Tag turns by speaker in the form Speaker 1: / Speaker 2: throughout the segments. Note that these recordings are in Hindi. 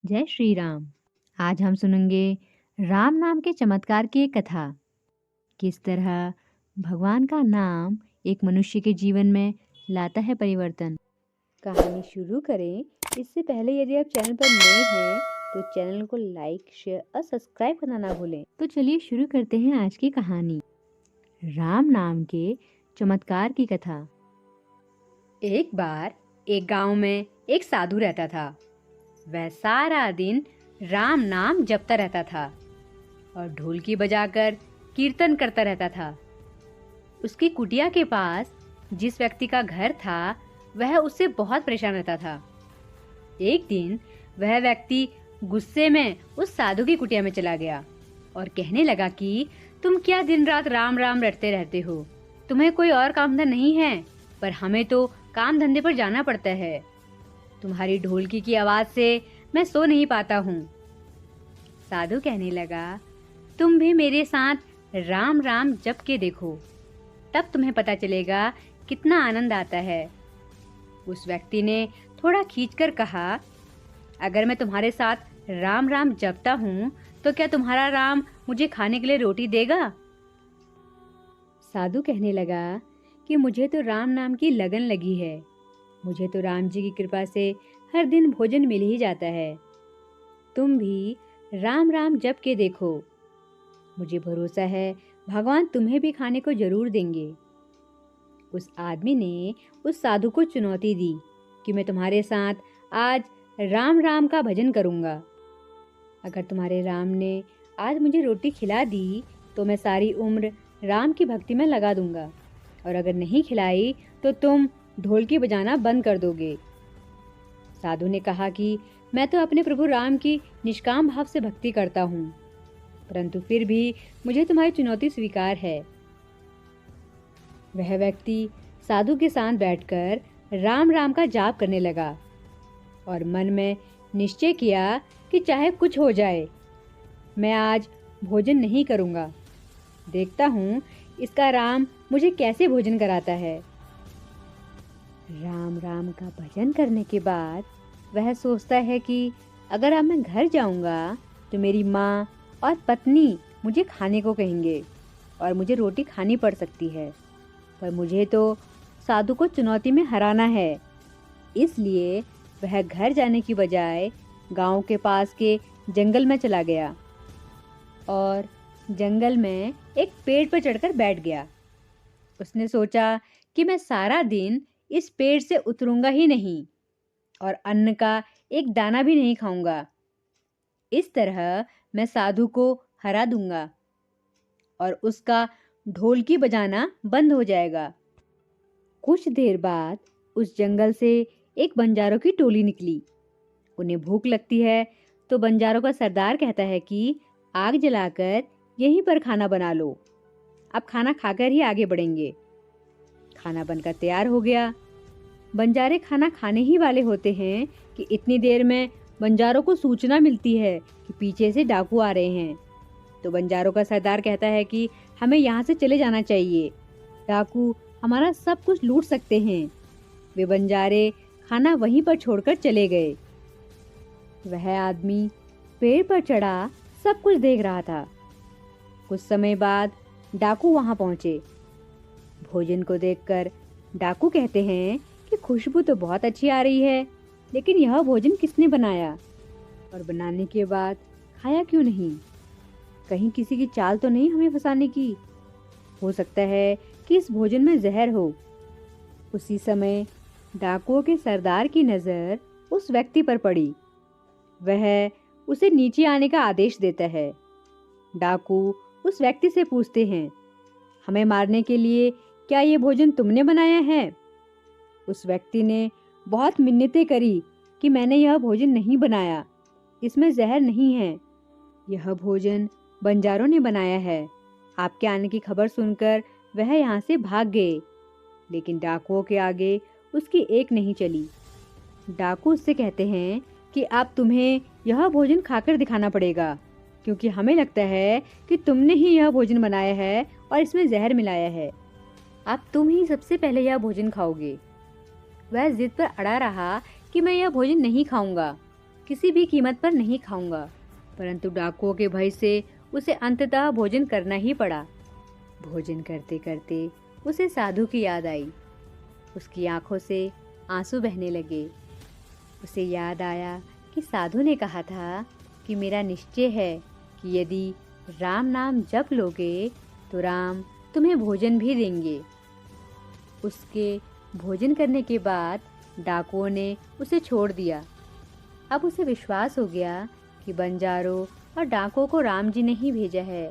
Speaker 1: जय श्री राम। आज हम सुनेंगे राम नाम के चमत्कार की एक कथा। किस तरह भगवान का नाम एक मनुष्य के जीवन में लाता है परिवर्तन। कहानी शुरू करें इससे पहले यदि आप चैनल पर नए हैं तो चैनल को लाइक, शेयर और सब्सक्राइब करना ना भूलें। तो चलिए शुरू करते हैं आज की कहानी। राम नाम के चमत्कार की कथा। एक बार एक गांव में एक साधु रहता था। वह सारा दिन राम नाम जपता रहता था और ढोलकी बजाकर कीर्तन करता रहता था। उसकी कुटिया के पास जिस व्यक्ति का घर था वह उससे बहुत परेशान रहता था। एक दिन वह व्यक्ति गुस्से में उस साधु की कुटिया में चला गया और कहने लगा कि तुम क्या दिन रात राम राम रटते रहते हो? तुम्हें कोई और काम धंधा नहीं है? पर हमें तो काम धंधे पर जाना पड़ता है। तुम्हारी ढोलकी की आवाज से मैं सो नहीं पाता हूँ। साधु कहने लगा, तुम भी मेरे साथ राम राम जप के देखो, तब तुम्हें पता चलेगा कितना आनंद आता है। उस व्यक्ति ने थोड़ा खींचकर कहा, अगर मैं तुम्हारे साथ राम राम जपता हूँ तो क्या तुम्हारा राम मुझे खाने के लिए रोटी देगा? साधु कहने लगा कि मुझे तो राम नाम की लगन लगी है। मुझे तो राम जी की कृपा से हर दिन भोजन मिल ही जाता है। तुम भी राम राम जप के देखो, मुझे भरोसा है भगवान तुम्हें भी खाने को जरूर देंगे। उस आदमी ने उस साधु को चुनौती दी कि मैं तुम्हारे साथ आज राम राम का भजन करूंगा। अगर तुम्हारे राम ने आज मुझे रोटी खिला दी तो मैं सारी उम्र राम की भक्ति में लगा दूंगा, और अगर नहीं खिलाई तो तुम ढोलकी बजाना बंद कर दोगे। साधु ने कहा कि मैं तो अपने प्रभु राम की निष्काम भाव से भक्ति करता हूँ, परंतु फिर भी मुझे तुम्हारी चुनौती स्वीकार है। वह व्यक्ति साधु के साथ बैठकर राम राम का जाप करने लगा और मन में निश्चय किया कि चाहे कुछ हो जाए मैं आज भोजन नहीं करूँगा। देखता हूँ इसका राम मुझे कैसे भोजन कराता है। राम राम का भजन करने के बाद वह सोचता है कि अगर अब मैं घर जाऊंगा तो मेरी माँ और पत्नी मुझे खाने को कहेंगे और मुझे रोटी खानी पड़ सकती है, पर मुझे तो साधु को चुनौती में हराना है। इसलिए वह घर जाने की बजाय गांव के पास के जंगल में चला गया और जंगल में एक पेड़ पर चढ़कर बैठ गया। उसने सोचा कि मैं सारा दिन इस पेड़ से उतरूंगा ही नहीं और अन्न का एक दाना भी नहीं खाऊंगा। इस तरह मैं साधु को हरा दूंगा और उसका ढोलकी बजाना बंद हो जाएगा। कुछ देर बाद उस जंगल से एक बंजारों की टोली निकली। उन्हें भूख लगती है तो बंजारों का सरदार कहता है कि आग जलाकर यहीं पर खाना बना लो, अब खाना खाकर ही आगे बढ़ेंगे। खाना बनकर तैयार हो गया। बंजारे खाना खाने ही वाले होते हैं कि इतनी देर में बंजारों को सूचना मिलती है कि पीछे से डाकू आ रहे हैं। तो बंजारों का सरदार कहता है कि हमें यहाँ से चले जाना चाहिए, डाकू हमारा सब कुछ लूट सकते हैं। वे बंजारे खाना वहीं पर छोड़कर चले गए। वह आदमी पेड़ पर चढ़ा सब कुछ देख रहा था। कुछ समय बाद डाकू वहां पहुंचे। भोजन को देखकर डाकू कहते हैं कि खुशबू तो बहुत अच्छी आ रही है, लेकिन यह भोजन किसने बनाया और बनाने के बाद खाया क्यों नहीं? कहीं किसी की चाल तो नहीं हमें फंसाने की? हो सकता है कि इस भोजन में जहर हो। उसी समय डाकुओं के सरदार की नजर उस व्यक्ति पर पड़ी। वह उसे नीचे आने का आदेश देता है। डाकू उस व्यक्ति से पूछते हैं, हमें मारने के लिए क्या ये भोजन तुमने बनाया है? उस व्यक्ति ने बहुत मिन्नतें करी कि मैंने यह भोजन नहीं बनाया, इसमें जहर नहीं है, यह भोजन बंजारों ने बनाया है। आपके आने की खबर सुनकर वह यहाँ से भाग गए, लेकिन डाकुओं के आगे उसकी एक नहीं चली। डाकू उससे कहते हैं कि अब तुम्हें यह भोजन खाकर दिखाना पड़ेगा, क्योंकि हमें लगता है कि तुमने ही यह भोजन बनाया है और इसमें जहर मिलाया है। अब तुम ही सबसे पहले यह भोजन खाओगे। वह जिद पर अड़ा रहा कि मैं यह भोजन नहीं खाऊंगा। किसी भी कीमत पर नहीं खाऊंगा। परंतु डाकुओं के भय से उसे अंततः भोजन करना ही पड़ा। भोजन करते करते उसे साधु की याद आई। उसकी आंखों से आंसू बहने लगे। उसे याद आया कि साधु ने कहा था कि मेरा निश्चय है कि यदि राम नाम जप लोगे तो राम तुम्हें भोजन भी देंगे। उसके भोजन करने के बाद डाकुओं ने उसे छोड़ दिया। अब उसे विश्वास हो गया कि बंजारों और डाकुओं को राम जी ने ही भेजा है।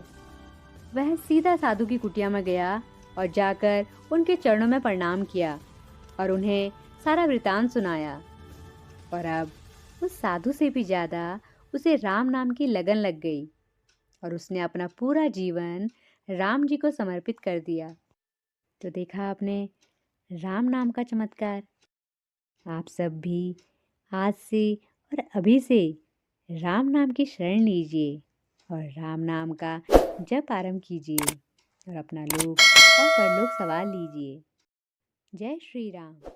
Speaker 1: वह सीधा साधु की कुटिया में गया और जाकर उनके चरणों में प्रणाम किया और उन्हें सारा वृतांत सुनाया। और अब उस साधु से भी ज़्यादा उसे राम नाम की लगन लग गई और उसने अपना पूरा जीवन राम जी को समर्पित कर दिया। तो देखा आपने राम नाम का चमत्कार। आप सब भी आज से और अभी से राम नाम की शरण लीजिए और राम नाम का जप आरंभ कीजिए और अपना लोक और परलोक सवार लीजिए। जय श्री राम।